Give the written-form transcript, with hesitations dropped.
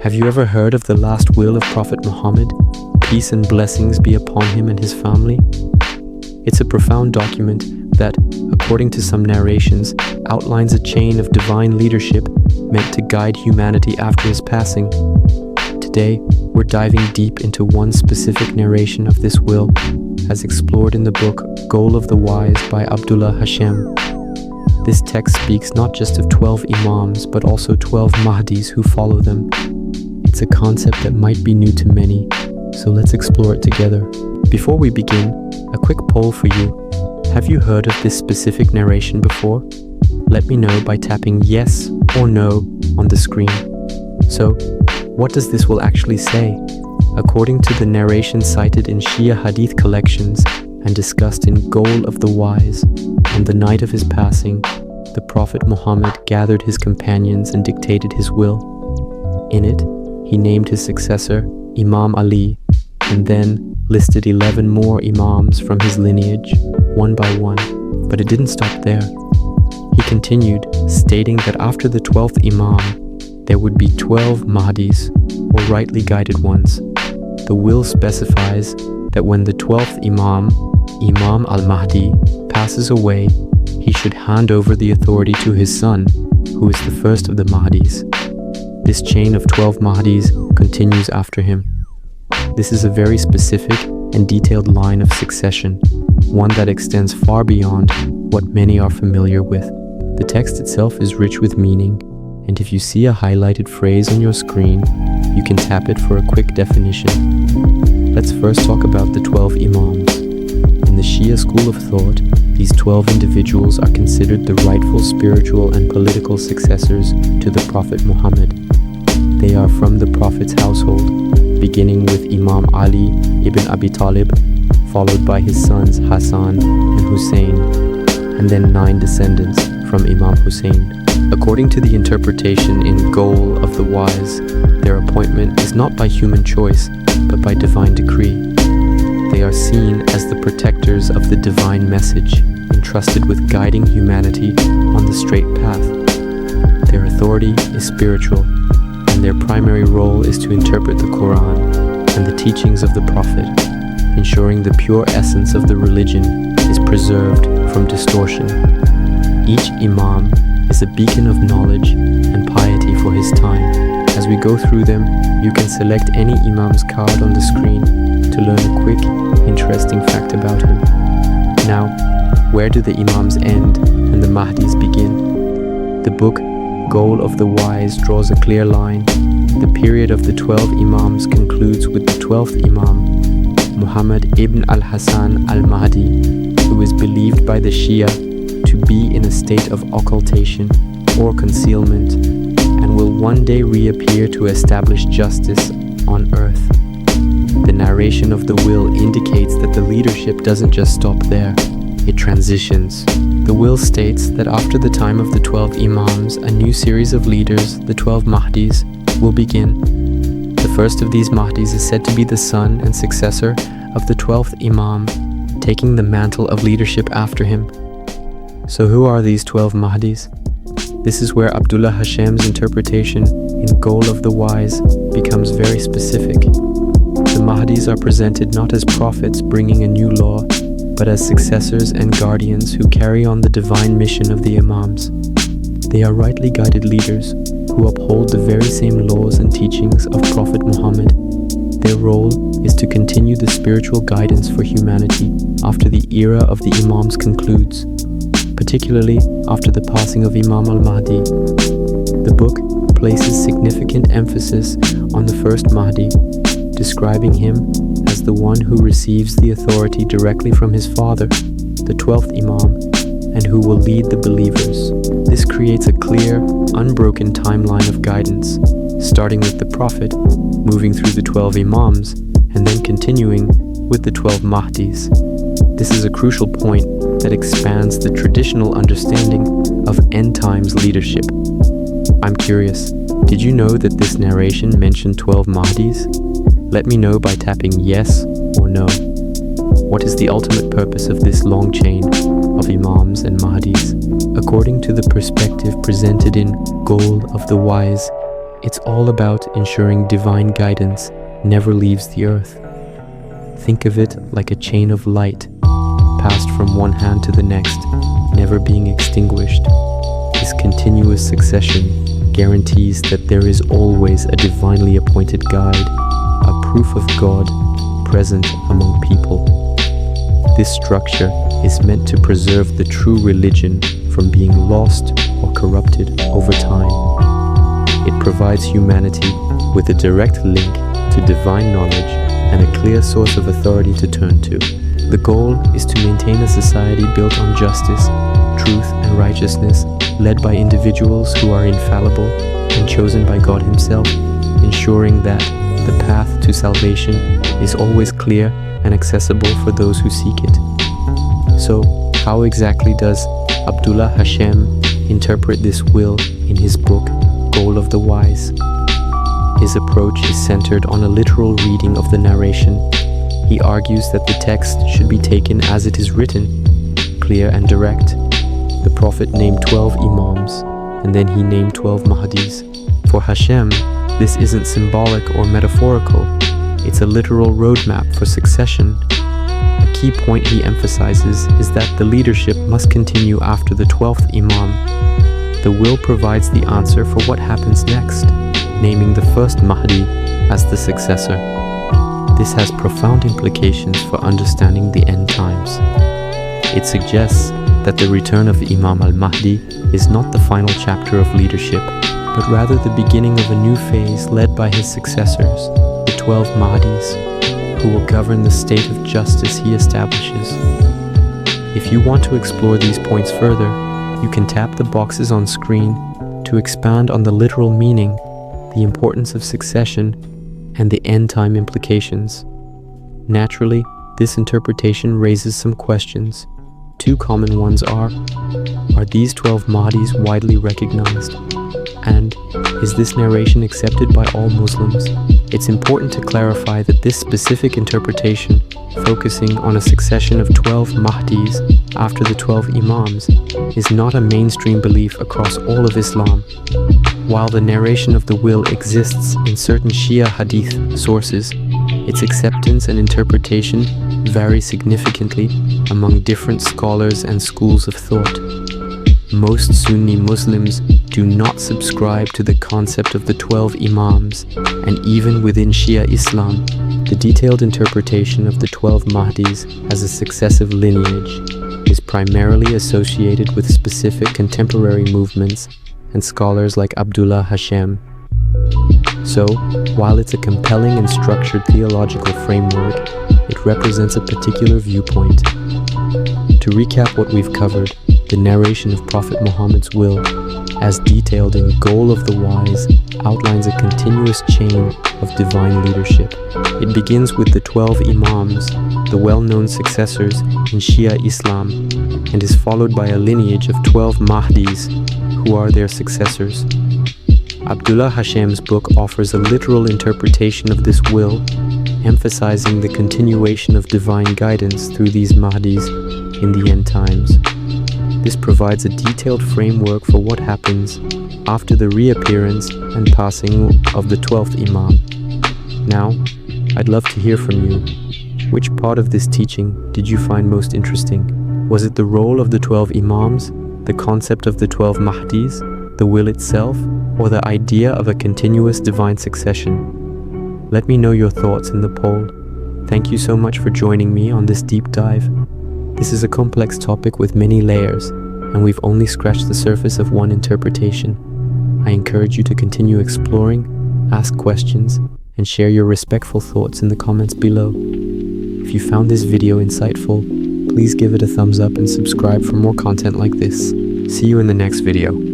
Have you ever heard of the last will of Prophet Muhammad? Peace and blessings be upon him and his family. It's a profound document that, according to some narrations, outlines a chain of divine leadership meant to guide humanity after his passing. Today, we're diving deep into one specific narration of this will, as explored in the book Goal of the Wise by Abdullah Hashem. This text speaks not just of 12 Imams, but also 12 Mahdies who follow them. It's a concept that might be new to many, so let's explore it together. Before we begin, a quick poll for you. Have you heard of this specific narration before? Let me know by tapping yes or no on the screen. So, what does this will actually say? According to the narration cited in Shia Hadith collections and discussed in Goal of the Wise, on the night of his passing, the Prophet Muhammad gathered his companions and dictated his will. In it, he named his successor Imam Ali, and then listed 11 more Imams from his lineage, one by one, but it didn't stop there. He continued, stating that after the 12th Imam, there would be 12 Mahdies, or rightly guided ones. The will specifies that when the 12th Imam, Imam al-Mahdi, passes away, he should hand over the authority to his son, who is the first of the Mahdies. This chain of 12 Mahdies continues after him. This is a very specific and detailed line of succession, one that extends far beyond what many are familiar with. The text itself is rich with meaning, and if you see a highlighted phrase on your screen, you can tap it for a quick definition. Let's first talk about the 12 Imams. In the Shia school of thought, these 12 individuals are considered the rightful spiritual and political successors to the Prophet Muhammad. They are from the Prophet's household, beginning with Imam Ali ibn Abi Talib, followed by his sons Hassan and Hussein, and then 9 descendants from Imam Hussein. According to the interpretation in Goal of the Wise, their appointment is not by human choice, but by divine decree. They are seen as the protectors of the divine message, entrusted with guiding humanity on the straight path. Their authority is spiritual, and their primary role is to interpret the Quran and the teachings of the Prophet, ensuring the pure essence of the religion is preserved from distortion. Each Imam is a beacon of knowledge and piety for his time. As we go through them, you can select any Imam's card on the screen to learn a quick, interesting fact about him. Now, where do the Imams end and the Mahdi's begin? The book Goal of the Wise draws a clear line. The period of the 12 Imams concludes with the 12th Imam, Muhammad ibn al-Hasan al-Mahdi, who is believed by the Shia to be in a state of occultation or concealment and will one day reappear to establish justice on earth. The narration of the will indicates that the leadership doesn't just stop there, it transitions. The will states that after the time of the 12 Imams, a new series of leaders, the 12 Mahdi's, will begin. The first of these Mahdi's is said to be the son and successor of the 12th Imam, taking the mantle of leadership after him. So who are these 12 Mahdi's? This is where Abdullah Hashem's interpretation in Goal of the Wise becomes very specific. The Mahdi's are presented not as prophets bringing a new law, but as successors and guardians who carry on the divine mission of the Imams. They are rightly guided leaders who uphold the very same laws and teachings of Prophet Muhammad. Their role is to continue the spiritual guidance for humanity after the era of the Imams concludes, particularly after the passing of Imam al-Mahdi. The book places significant emphasis on the first Mahdi, describing him as the one who receives the authority directly from his father, the 12th Imam, and who will lead the believers. This creates a clear, unbroken timeline of guidance, starting with the Prophet, moving through the 12 Imams, and then continuing with the 12 Mahdi's. This is a crucial point that expands the traditional understanding of end times leadership. I'm curious, did you know that this narration mentioned 12 Mahdi's? Let me know by tapping yes or no. What is the ultimate purpose of this long chain of Imams and Mahdi's? According to the perspective presented in Goal of the Wise, It's all about ensuring divine guidance never leaves the earth. Think of it like a chain of light, passed from one hand to the next, never being extinguished. This continuous succession guarantees that there is always a divinely appointed guide, a proof of God present among people. This structure is meant to preserve the true religion from being lost or corrupted over time. It provides humanity with a direct link to divine knowledge and a clear source of authority to turn to. The goal is to maintain a society built on justice, truth, and righteousness, led by individuals who are infallible and chosen by God Himself, ensuring that the path to salvation is always clear and accessible for those who seek it. So, how exactly does Abdullah Hashem interpret this will in his book, Goal of the Wise? His approach is centered on a literal reading of the narration. He argues that the text should be taken as it is written, clear and direct. The Prophet named 12 Imams, and then he named 12 Mahdies. For Hashem, this isn't symbolic or metaphorical. It's a literal roadmap for succession. A key point he emphasizes is that the leadership must continue after the 12th Imam. The will provides the answer for what happens next, naming the first Mahdi as the successor. This has profound implications for understanding the end times. It suggests that the return of Imam al-Mahdi is not the final chapter of leadership, but rather the beginning of a new phase led by his successors, the 12 Mahdies, who will govern the state of justice he establishes. If you want to explore these points further, you can tap the boxes on screen to expand on the literal meaning, the importance of succession, and the end-time implications. Naturally, this interpretation raises some questions. Two common ones are these 12 Mahdies widely recognized? And is this narration accepted by all Muslims? It's important to clarify that this specific interpretation, focusing on a succession of 12 Mahdies after the 12 Imams, is not a mainstream belief across all of Islam. While the narration of the will exists in certain Shia Hadith sources, its acceptance and interpretation vary significantly among different scholars and schools of thought. Most Sunni Muslims do not subscribe to the concept of the 12 Imams, and even within Shia Islam, the detailed interpretation of the 12 Mahdies as a successive lineage is primarily associated with specific contemporary movements and scholars like Abdullah Hashem. So, while it's a compelling and structured theological framework, it represents a particular viewpoint. To recap what we've covered, the narration of Prophet Muhammad's will, as detailed in Goal of the Wise, outlines a continuous chain of divine leadership. It begins with the 12 Imams, the well-known successors in Shia Islam, and is followed by a lineage of 12 Mahdis, who are their successors. Abdullah Hashem's book offers a literal interpretation of this will, emphasizing the continuation of divine guidance through these Mahdis in the end times. This provides a detailed framework for what happens after the reappearance and passing of the 12th Imam. Now, I'd love to hear from you. Which part of this teaching did you find most interesting? Was it the role of the 12 Imams, the concept of the 12 Mahdis, the will itself, or the idea of a continuous divine succession? Let me know your thoughts in the poll. Thank you so much for joining me on this deep dive. This is a complex topic with many layers, and we've only scratched the surface of one interpretation. I encourage you to continue exploring, ask questions, and share your respectful thoughts in the comments below. If you found this video insightful, please give it a thumbs up and subscribe for more content like this. See you in the next video.